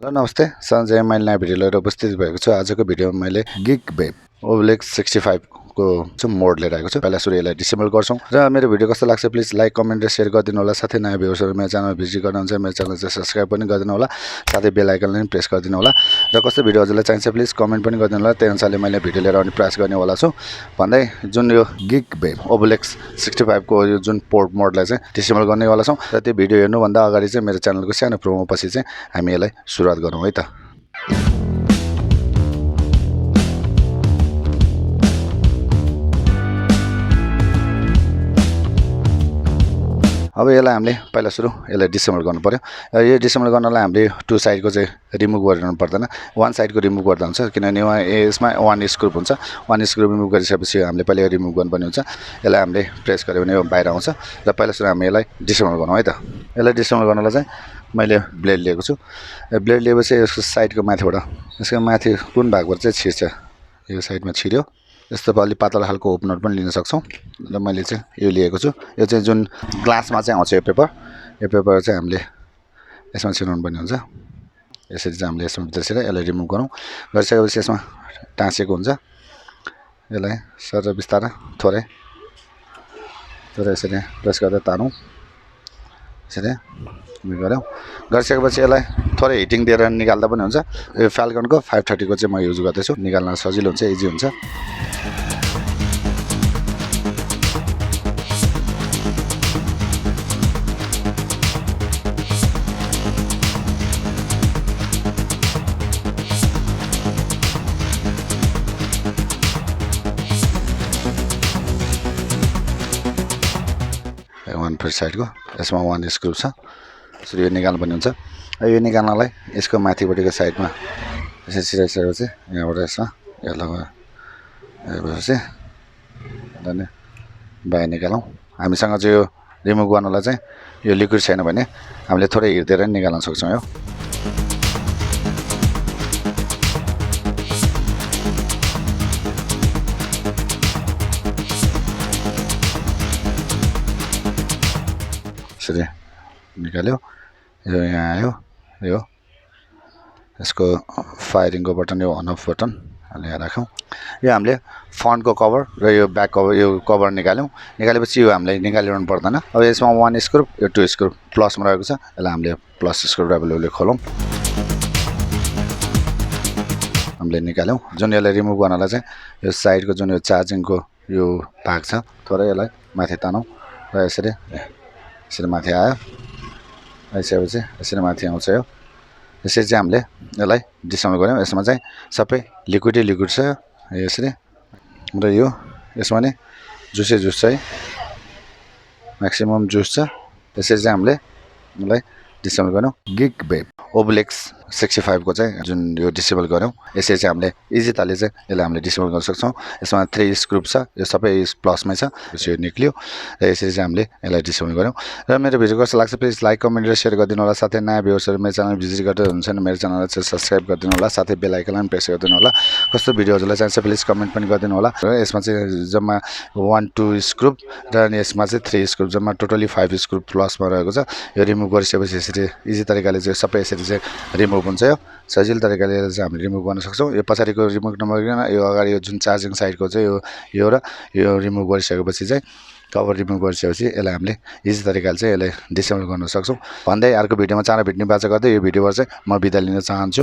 Hello नमस्ते सञ्जय मैले नयाँ भिडियो लिएर उपस्थित भएको छु। आजको भिडियोमा मैले Geekvape Obelisk 65 को मोड लिएर आएको छु। पहिला सुरु यसलाई डिसेबल गर्छौं र मेरो भिडियो कस्तो लाग्छ प्लिज लाइक कमेन्ट र शेयर गरिदिनु होला। साथै नयाँ भ्युअर्सहरु मेरो च्यानल भिजिट गर्नुहुन्छ मेरो च्यानल चाहिँ सब्स्क्राइब पनि गरिदिनु होला। साथै बेल आइकन पनि प्रेस गरिदिनु होला र कस्तो भिडियो हजुरलाई चाहिन्छ प्लिज कमेन्ट पनि गरिदिनु होला। त्यही अनुसारले मैले भिडियो लिएर आउने प्रयास गर्ने होला छु भन्दै जुन यो Geekvape Obelisk 65 को यो जुन पोर्ट मोडलाई चाहिँ डिसेबल गर्ने वाला छौं र त्यो भिडियो हेर्नु भन्दा अगाडि चाहिँ मेरो च्यानलको सानो प्रोमो पछि चाहिँ हामी यसलाई सुरुवात गरौँ है त। अब यसलाई हामीले पहिला सुरु यसलाई डिसेबल गर्नु पर्यो। यो डिसेबल गर्नलाई हामीले टु साइडको चाहिँ रिमुभ गरिरहनु पर्दैन, वान साइडको रिमुभ गर्दा हुन्छ किनभने यसमा वान स्क्रू हुन्छ। वान स्क्रू रिमुभ गरिसकेपछि हामीले पहिला रिमुभ गर्नुपर्ने हुन्छ। यसलाई हामीले प्रेस गर्यो भने यो बाहिर आउँछ र पहिला सुरु हामी यसलाई डिसेबल गरौँ है त। यसलाई डिसेबल गर्नलाई चाहिँ मैले ब्लेड लिएको छु। ब्लेड लिएपछि यसको साइडको माथिबाट यसको माथि कुन भागबाट चाहिँ छिर्छ, यो साइडमा छिर्यो। यस्तो अलि पातला खालको ओपनर पनि लिन सक्छौं र मैले चाहिँ यो लिएको छु। यो चाहिँ जुन ग्लासमा चाहिँ आउँछ यो पेपर चाहिँ हामीले यसमा छिराउनु पर्ने हुन्छ। यसरी चाहिँ हामीले यसमा भित्र छिरेर यसलाई रिमुभ गरौँ। गरिसकेपछि यसमा टाँसेको हुन्छ, यसलाई सर बिस्तारै थोरै यसरी प्रेस गर्दै तानौँ। यसरी गरौँ। गरिसकेपछि यसलाई थोरै हिटिङ दिएर निकाल्दा पनि हुन्छ। यो फाल्कनको 530 को चाहिँ म युज गर्दैछु, निकाल्न सजिलो हुन्छ, इजी हुन्छ। वान फर साइडको यसमा वान स्क्रू छ, यसरी यो निकाल्नुपर्ने हुन्छ। यो निकाल्नलाई यसको माथिपट्टिको साइडमा यसरी छिराइसकेपछि यहाँबाट यसमा यो लगाएपछि अनि बाहिर निकालौँ। हामीसँग चाहिँ यो रिमुभ गर्नलाई चाहिँ यो लिक्विड छैन भने हामीले थोरै हिर्देर पनि निकाल्न सक्छौँ। यो यसरी निकाल्यो, यो यहाँ आयो। यो यसको फायरिङको बटन यो अन अफ बटन यहाँ राखौँ। यो हामीले फ्रन्टको कभर र यो ब्याक कभर यो कभर निकाल्यौँ। निकालेपछि यो हामीले निकालिरहनु पर्दैन। अब यसमा वान स्क्रू यो टु स्क्रू प्लसमा रहेको छ, यसलाई हामीले प्लस स्क्रू ड्राइभरले खोलौँ। हामीले निकाल्यौँ। जुन यसलाई रिमुभ गर्नलाई चाहिँ यो साइडको जुन यो चार्जिङको यो भाग छ थोरै यसलाई माथि तानौँ र यसरी माथि आयो। आइसकेपछि यसरी माथि आउँछ। यो यसरी चाहिँ हामीले यसलाई डिसेबल गऱ्यौँ। यसमा चाहिँ सबै लिक्विड छ यसरी र यो यसमा नै जुस छ है, म्याक्सिमम जुस छ। यसरी चाहिँ हामीले यसलाई डिसेबल गऱ्यौँ। Geekvape Obelisk 65 को चाहिँ जुन यो डिसेबल गऱ्यौँ। यसरी चाहिँ हामीले इजी तरिकाले चाहिँ यसलाई हामीले डिसेबल गर्न सक्छौँ। यसमा 3 स्क्रू छ, यो सबै प्लसमै छ, यो निक्लियो र यसरी चाहिँ हामीले यसलाई डिसेबल गऱ्यौँ। र मेरो भिडियो कस्तो लाग्छ प्लिज लाइक कमेन्ट र शेयर गरिदिनु होला। साथै नयाँ भ्युअर्सहरु मेरो च्यानल भिजिट गर्दै हुनुहुन्छ भने मेरो च्यानललाई चाहिँ सब्स्क्राइब गरिदिनु होला। साथै बेल आइकन पनि प्रेस गरिदिनु होला। कस्तो भिडियो हजुरलाई चाहिन्छ प्लिज कमेन्ट पनि गरिदिनु होला। र यसमा चाहिँ जम्मा 1-2 स्क्रू र यसमा चाहिँ 3 स्क्रू जम्मा टोटली 5 स्क्रू प्लसमा रहेको छ। यो रिमुभ गरिसकेपछि यसरी इजी तरिकाले चाहिँ सबै यसरी चाहिँ रिमुभ हुन्छ। यो सजिलो तरिकाले चाहिँ हामीले रिमुभ गर्न सक्छौँ। यो पछाडिको रिमुभ नगरिकन यो अगाडि यो जुन चार्जिङ साइडको चाहिँ यो र यो रिमुभ गरिसकेपछि चाहिँ कभर रिमुभ गरिसकेपछि यसलाई हामीले इजी तरिकाले चाहिँ यसलाई डिसेबल गर्न सक्छौँ भन्दै अर्को भिडियोमा चाँडो भेट्ने बाचा गर्दै यो भिडियोबाट चाहिँ म बिदा लिन चाहन्छु।